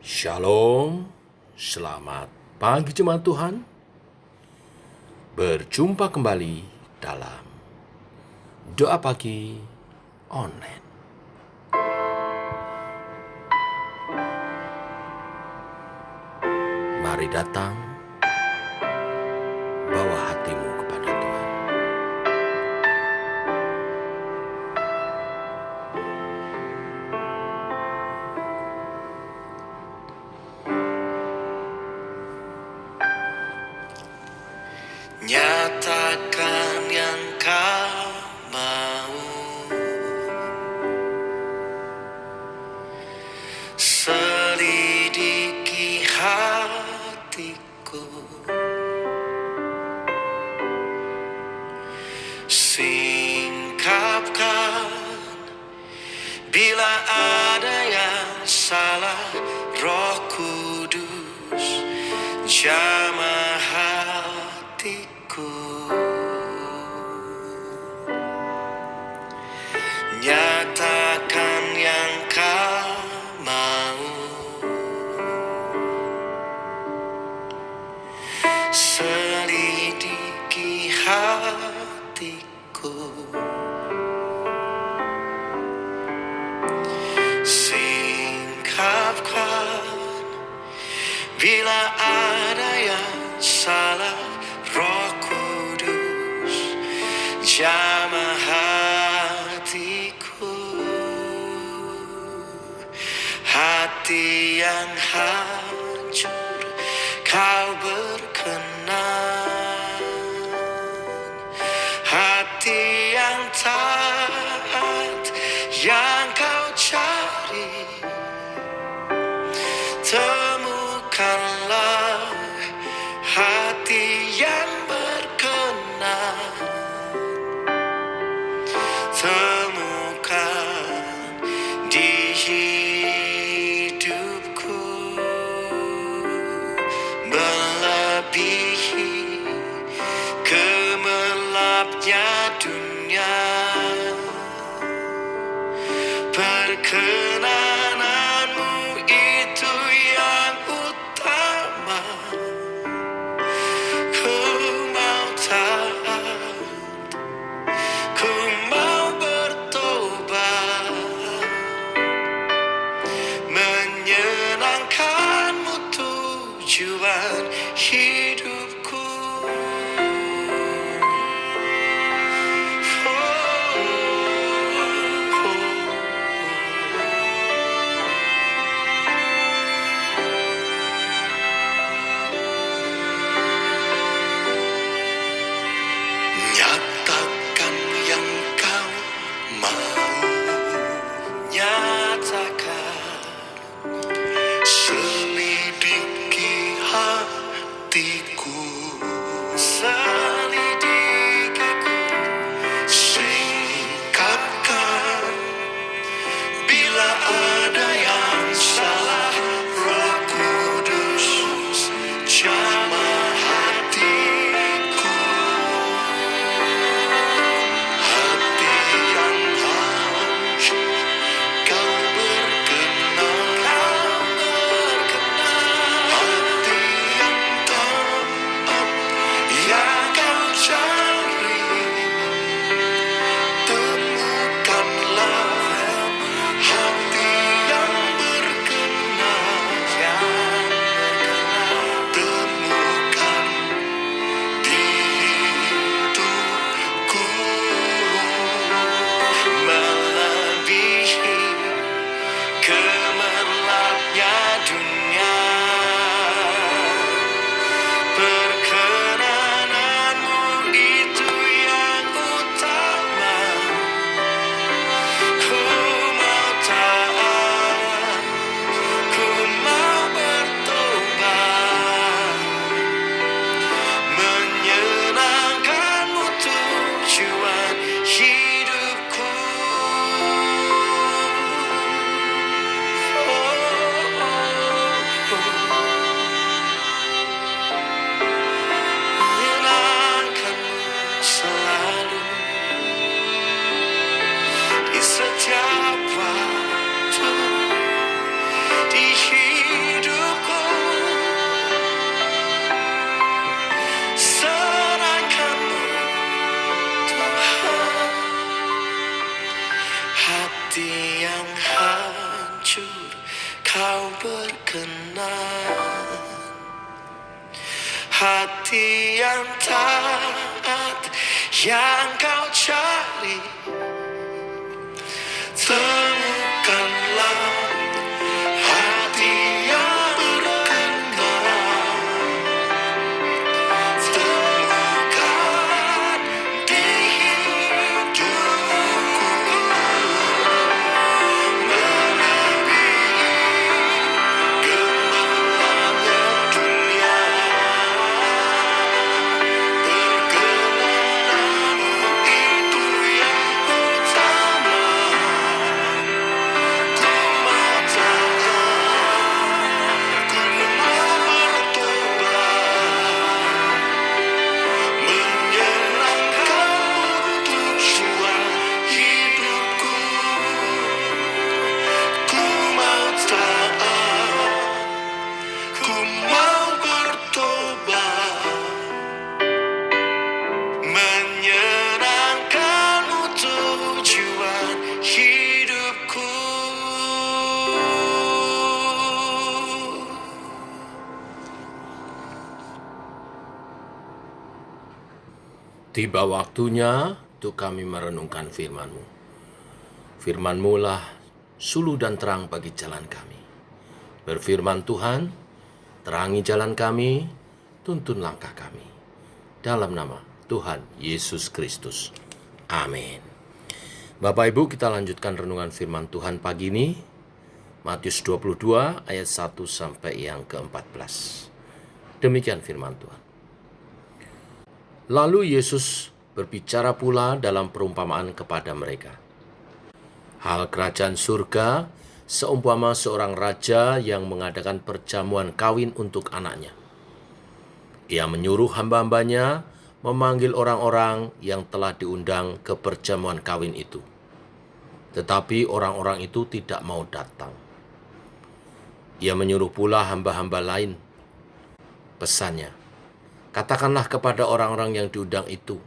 Shalom, selamat pagi jemaat Tuhan. Berjumpa kembali dalam doa pagi online. Mari datang, bawa hatimu kepada Tuhan. Nyatakan yang kau mau, selidiki hatiku, singkapkan bila ada yang salah. Roh Kudus jamah hatiku, nyatakan yang kau mau, selidiki hatiku, singkapkan bila ada yang salah. Roh Kudus jamah hatiku, hati yang hancur kau berkenan, hati yang taat yang kau cari. Temukanlah hati yang berkenan, temukan di hidupku, melebihi gemerlapnya dunia. Perkenananmu itu yang utama. Ku mau taat, ku mau bertobat, menyenangkanmu tujuan hidupku. Nyatakan yang kau mau, nyatakan, selidiki hatiku, kau berkenan, hati yang taat yang kau cari, temukanlah hati yang berkenan, temukan di hidupku, melebihi gemerlapnya dunia, berkenanmu itu yang utama. Ku mau taat, ku mau bertobat, menyenangkanmu tujuan hidupku. Ku mau taat, ku mau bertobat, menyenangkanmu tujuan hidupku. Tiba waktunya untuk kami merenungkan firman-Mu. Firman-Mu lah suluh dan terang bagi jalan kami. Berfirman Tuhan, terangi jalan kami, tuntun langkah kami. Dalam nama Tuhan Yesus Kristus. Amin. Bapak Ibu, kita lanjutkan renungan firman Tuhan pagi ini. Matius 22 ayat 1 sampai yang ke-14. Demikian firman Tuhan. Lalu Yesus berbicara pula dalam perumpamaan kepada mereka. Hal kerajaan surga seumpama seorang raja yang mengadakan perjamuan kawin untuk anaknya. Ia menyuruh hamba-hambanya memanggil orang-orang yang telah diundang ke perjamuan kawin itu. Tetapi orang-orang itu tidak mau datang. Ia menyuruh pula hamba-hamba lain. Pesannya, katakanlah kepada orang-orang yang diundang itu,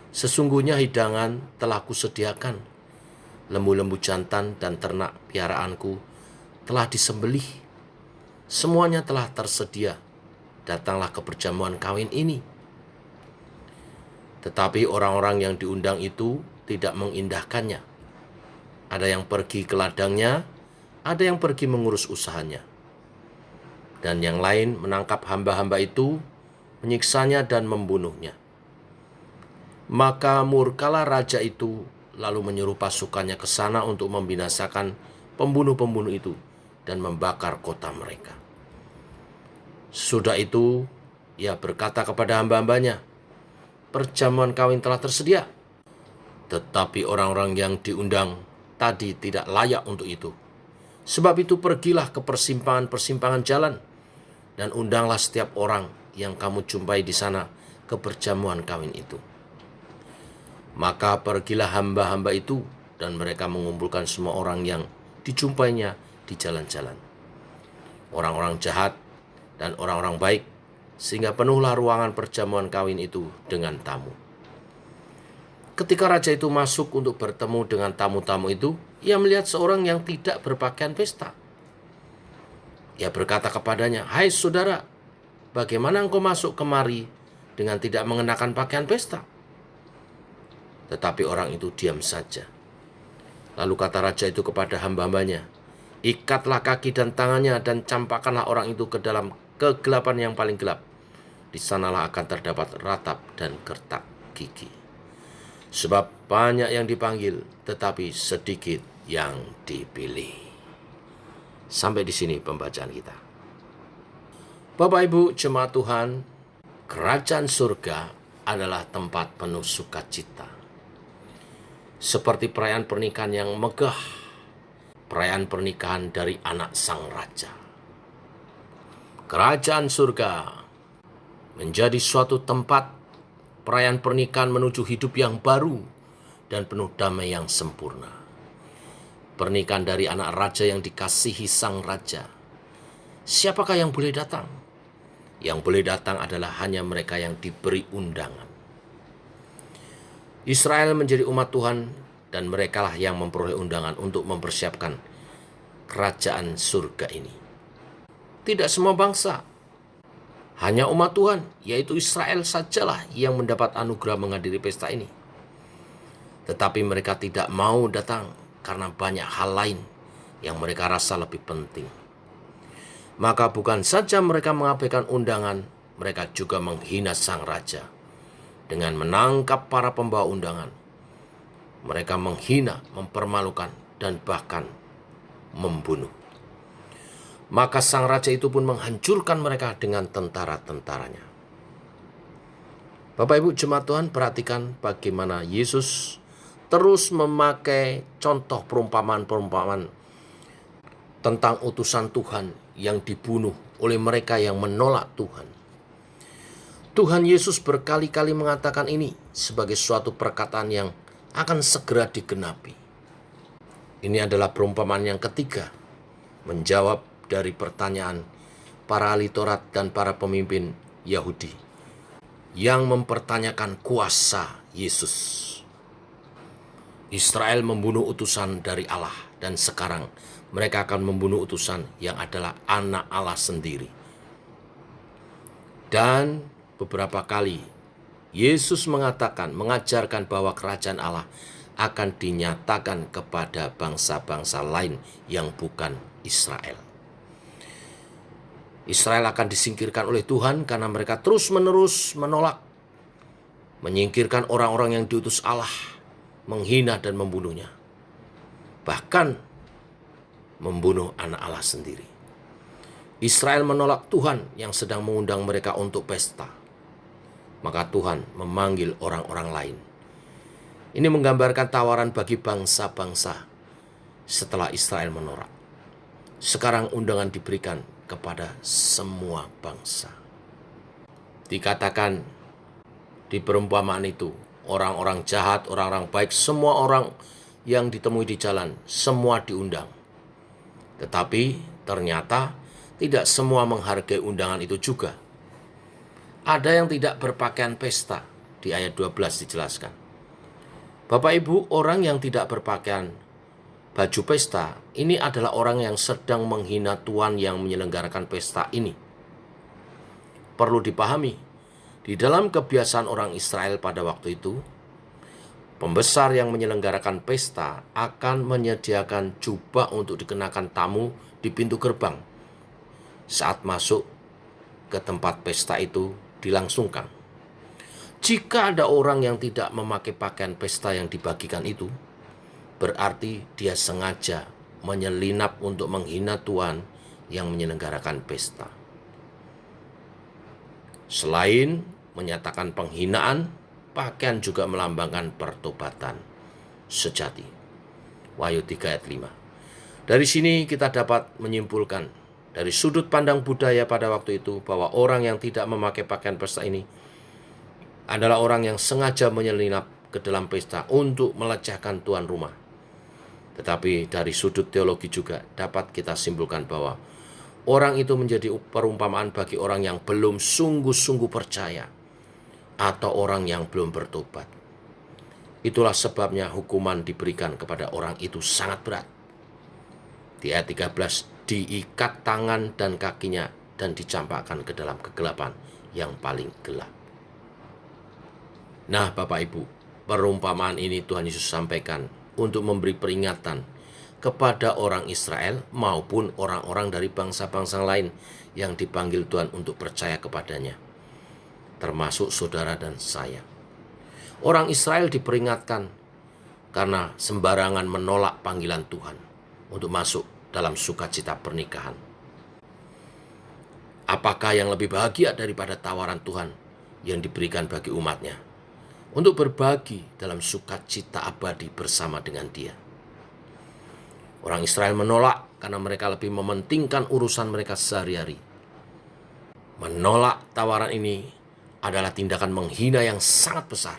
sesungguhnya hidangan telah kusediakan, lembu-lembu jantan dan ternak piaraanku telah disembelih, semuanya telah tersedia, datanglah ke perjamuan kawin ini. Tetapi orang-orang yang diundang itu tidak mengindahkannya. Ada yang pergi ke ladangnya, ada yang pergi mengurus usahanya. Dan yang lain menangkap hamba-hamba itu, menyiksanya dan membunuhnya. Maka murkalah raja itu, lalu menyuruh pasukannya ke sana untuk membinasakan pembunuh-pembunuh itu dan membakar kota mereka. Sesudah itu, ia berkata kepada hamba-hambanya, perjamuan kawin telah tersedia. Tetapi orang-orang yang diundang tadi tidak layak untuk itu. Sebab itu pergilah ke persimpangan-persimpangan jalan dan undanglah setiap orang yang kamu jumpai di sana ke perjamuan kawin itu. Maka pergilah hamba-hamba itu dan mereka mengumpulkan semua orang yang dijumpainya di jalan-jalan, orang-orang jahat dan orang-orang baik, sehingga penuhlah ruangan perjamuan kawin itu dengan tamu. Ketika raja itu masuk untuk bertemu dengan tamu-tamu itu, ia melihat seorang yang tidak berpakaian pesta. Ia berkata kepadanya, "Hai saudara, bagaimana engkau masuk kemari dengan tidak mengenakan pakaian pesta?" Tetapi orang itu diam saja. Lalu kata raja itu kepada hamba-hambanya, "Ikatlah kaki dan tangannya dan campakkanlah orang itu ke dalam kegelapan yang paling gelap. Di sanalah akan terdapat ratap dan gertak gigi. Sebab banyak yang dipanggil, tetapi sedikit yang dipilih." Sampai di sini pembacaan kita. Bapak Ibu jemaat Tuhan, kerajaan surga adalah tempat penuh sukacita. Seperti perayaan pernikahan yang megah, perayaan pernikahan dari anak sang raja. Kerajaan surga menjadi suatu tempat perayaan pernikahan menuju hidup yang baru dan penuh damai yang sempurna. Pernikahan dari anak raja yang dikasihi sang raja. Siapakah yang boleh datang? Yang boleh datang adalah hanya mereka yang diberi undangan. Israel menjadi umat Tuhan dan merekalah yang memperoleh undangan untuk mempersiapkan kerajaan surga ini. Tidak semua bangsa, hanya umat Tuhan, yaitu Israel sajalah yang mendapat anugerah menghadiri pesta ini. Tetapi mereka tidak mau datang karena banyak hal lain yang mereka rasa lebih penting. Maka bukan saja mereka mengabaikan undangan, mereka juga menghina sang raja dengan menangkap para pembawa undangan. Mereka menghina, mempermalukan, dan bahkan membunuh. Maka sang raja itu pun menghancurkan mereka dengan tentara-tentaranya. Bapak Ibu jemaat Tuhan, perhatikan bagaimana Yesus terus memakai contoh perumpamaan-perumpamaan tentang utusan Tuhan yang dibunuh oleh mereka yang menolak Tuhan. Tuhan Yesus berkali-kali mengatakan ini sebagai suatu perkataan yang akan segera digenapi. Ini adalah perumpamaan yang ketiga, menjawab dari pertanyaan para ahli Taurat dan para pemimpin Yahudi yang mempertanyakan kuasa Yesus. Israel membunuh utusan dari Allah, dan sekarang mereka akan membunuh utusan yang adalah anak Allah sendiri. Dan beberapa kali Yesus mengajarkan bahwa kerajaan Allah akan dinyatakan kepada bangsa-bangsa lain yang bukan Israel. Israel akan disingkirkan oleh Tuhan karena mereka terus-menerus menolak, menyingkirkan orang-orang yang diutus Allah, menghina dan membunuhnya. Bahkan membunuh anak Allah sendiri. Israel menolak Tuhan yang sedang mengundang mereka untuk pesta. Maka Tuhan memanggil orang-orang lain. Ini menggambarkan tawaran bagi bangsa-bangsa setelah Israel menolak. Sekarang undangan diberikan kepada semua bangsa. Dikatakan di perumpamaan itu, orang-orang jahat, orang-orang baik, semua orang yang ditemui di jalan, semua diundang. Tetapi ternyata tidak semua menghargai undangan itu juga. Ada yang tidak berpakaian pesta, di ayat 12 dijelaskan. Bapak Ibu, orang yang tidak berpakaian baju pesta, ini adalah orang yang sedang menghina Tuhan yang menyelenggarakan pesta ini. Perlu dipahami, di dalam kebiasaan orang Israel pada waktu itu, pembesar yang menyelenggarakan pesta akan menyediakan jubah untuk dikenakan tamu di pintu gerbang saat masuk ke tempat pesta itu dilangsungkan. Jika ada orang yang tidak memakai pakaian pesta yang dibagikan itu, berarti dia sengaja menyelinap untuk menghina Tuhan yang menyelenggarakan pesta. Selain menyatakan penghinaan, pakaian juga melambangkan pertobatan sejati. Wahyu 3 ayat 5. Dari sini kita dapat menyimpulkan dari sudut pandang budaya pada waktu itu bahwa orang yang tidak memakai pakaian pesta ini adalah orang yang sengaja menyelinap ke dalam pesta untuk melecehkan tuan rumah. Tetapi dari sudut teologi juga dapat kita simpulkan bahwa orang itu menjadi perumpamaan bagi orang yang belum sungguh-sungguh percaya atau orang yang belum bertobat. Itulah sebabnya hukuman diberikan kepada orang itu sangat berat. Di ayat 13, diikat tangan dan kakinya dan dicampakkan ke dalam kegelapan yang paling gelap. Nah, Bapak Ibu, perumpamaan ini Tuhan Yesus sampaikan untuk memberi peringatan kepada orang Israel maupun orang-orang dari bangsa-bangsa lain yang dipanggil Tuhan untuk percaya kepadanya, termasuk saudara dan saya. Orang Israel diperingatkan karena sembarangan menolak panggilan Tuhan untuk masuk dalam sukacita pernikahan. Apakah yang lebih bahagia daripada tawaran Tuhan yang diberikan bagi umatnya untuk berbagi dalam sukacita abadi bersama dengan Dia? Orang Israel menolak karena mereka lebih mementingkan urusan mereka sehari-hari. Menolak tawaran ini adalah tindakan menghina yang sangat besar.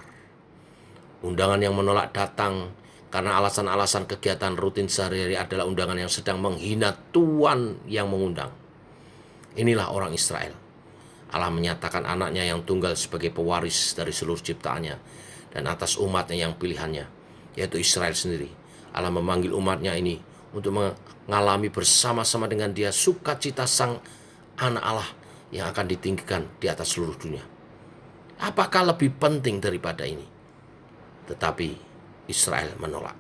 Undangan yang menolak datang karena alasan-alasan kegiatan rutin sehari-hari adalah undangan yang sedang menghina Tuhan yang mengundang. Inilah orang Israel. Allah menyatakan anaknya yang tunggal sebagai pewaris dari seluruh ciptaannya dan atas umatnya yang pilihannya, yaitu Israel sendiri. Allah memanggil umatnya ini untuk mengalami bersama-sama dengan Dia sukacita Sang Anak Allah yang akan ditinggikan di atas seluruh dunia. Apakah lebih penting daripada ini? Tetapi Israel menolak.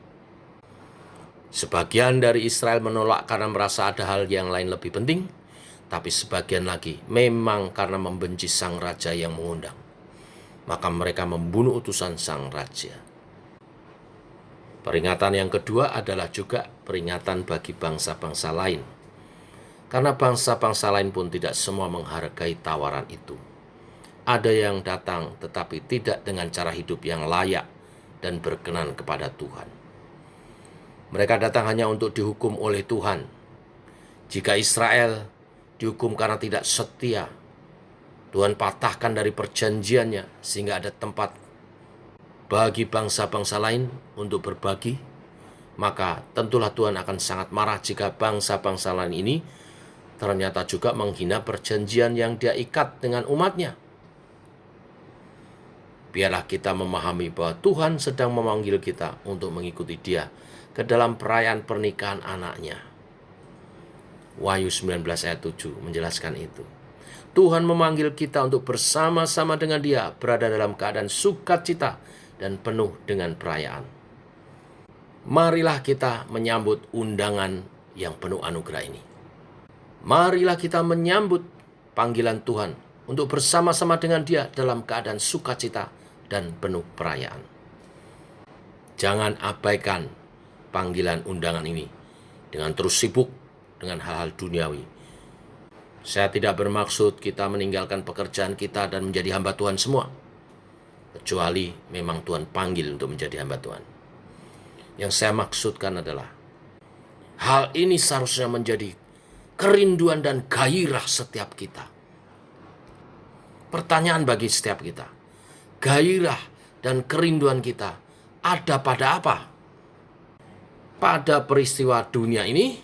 Sebagian dari Israel menolak karena merasa ada hal yang lain lebih penting, tapi sebagian lagi memang karena membenci sang raja yang mengundang. Maka mereka membunuh utusan sang raja. Peringatan yang kedua adalah juga peringatan bagi bangsa-bangsa lain. Karena bangsa-bangsa lain pun tidak semua menghargai tawaran itu. Ada yang datang tetapi tidak dengan cara hidup yang layak dan berkenan kepada Tuhan. Mereka datang hanya untuk dihukum oleh Tuhan. Jika Israel dihukum karena tidak setia, Tuhan patahkan dari perjanjiannya sehingga ada tempat bagi bangsa-bangsa lain untuk berbagi, maka tentulah Tuhan akan sangat marah jika bangsa-bangsa lain ini ternyata juga menghina perjanjian yang Dia ikat dengan umatnya. Biarlah kita memahami bahwa Tuhan sedang memanggil kita untuk mengikuti Dia ke dalam perayaan pernikahan anaknya. Wahyu 19 ayat 7 menjelaskan itu. Tuhan memanggil kita untuk bersama-sama dengan Dia berada dalam keadaan sukacita dan penuh dengan perayaan. Marilah kita menyambut undangan yang penuh anugerah ini. Marilah kita menyambut panggilan Tuhan untuk bersama-sama dengan Dia dalam keadaan sukacita dan penuh perayaan. Jangan abaikan panggilan undangan ini dengan terus sibuk dengan hal-hal duniawi. Saya tidak bermaksud kita meninggalkan pekerjaan kita dan menjadi hamba Tuhan semua, kecuali memang Tuhan panggil untuk menjadi hamba Tuhan. Yang saya maksudkan adalah hal ini seharusnya menjadi kerinduan dan gairah setiap kita. Pertanyaan bagi setiap kita, gairah dan kerinduan kita ada pada apa? Pada peristiwa dunia ini,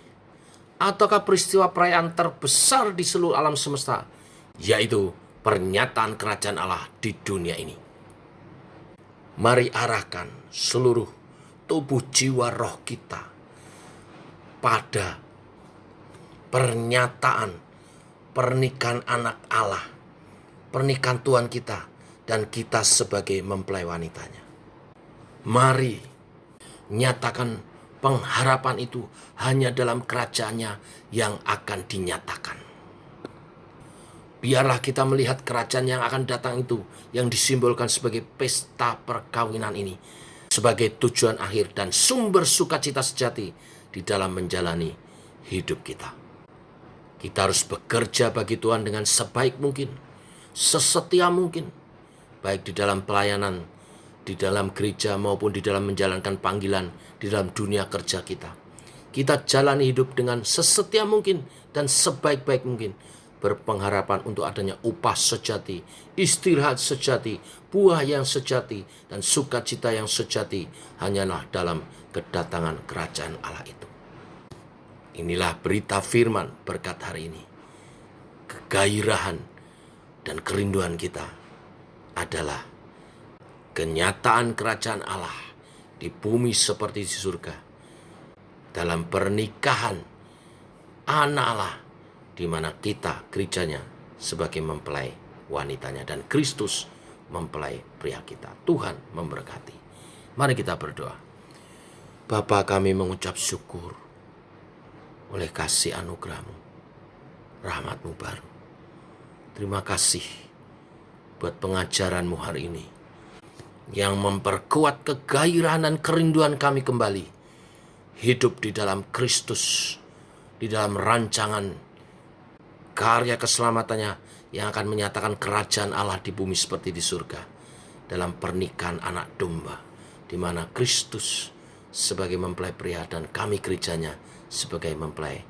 ataukah peristiwa perayaan terbesar di seluruh alam semesta, yaitu pernyataan kerajaan Allah di dunia ini? Mari arahkan seluruh tubuh jiwa roh kita pada pernyataan pernikahan anak Allah, pernikahan Tuhan kita, dan kita sebagai mempelai wanitanya. Mari nyatakan pengharapan itu hanya dalam kerajaannya yang akan dinyatakan. Biarlah kita melihat kerajaan yang akan datang itu, yang disimbolkan sebagai pesta perkawinan ini, sebagai tujuan akhir dan sumber sukacita sejati di dalam menjalani hidup kita. Kita harus bekerja bagi Tuhan dengan sebaik mungkin, sesetia mungkin, baik di dalam pelayanan, di dalam gereja maupun di dalam menjalankan panggilan di dalam dunia kerja kita. Kita jalani hidup dengan sesetia mungkin dan sebaik-baik mungkin, berpengharapan untuk adanya upah sejati, istirahat sejati, buah yang sejati, dan sukacita yang sejati hanyalah dalam kedatangan kerajaan Allah itu. Inilah berita firman berkat hari ini. Kegairahan dan kerinduan kita adalah kenyataan kerajaan Allah di bumi seperti di surga, dalam pernikahan anak Allah, di mana kita gerejanya sebagai mempelai wanitanya dan Kristus mempelai pria kita. Tuhan memberkati. Mari kita berdoa. Bapa, kami mengucap syukur oleh kasih anugerah-Mu, rahmat-Mu baru. Terima kasih buat pengajaran-Mu hari ini yang memperkuat kegairahan dan kerinduan kami kembali hidup di dalam Kristus, di dalam rancangan karya keselamatannya yang akan menyatakan kerajaan Allah di bumi seperti di surga, dalam pernikahan anak domba, di mana Kristus sebagai mempelai pria dan kami gerejanya sebagai mempelai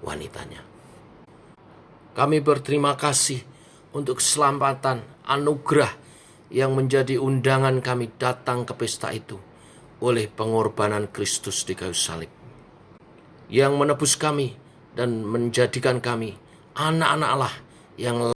wanitanya. Kami berterima kasih untuk keselamatan, anugerah yang menjadi undangan kami datang ke pesta itu oleh pengorbanan Kristus di kayu salib, yang menebus kami dan menjadikan kami anak-anak Allah yang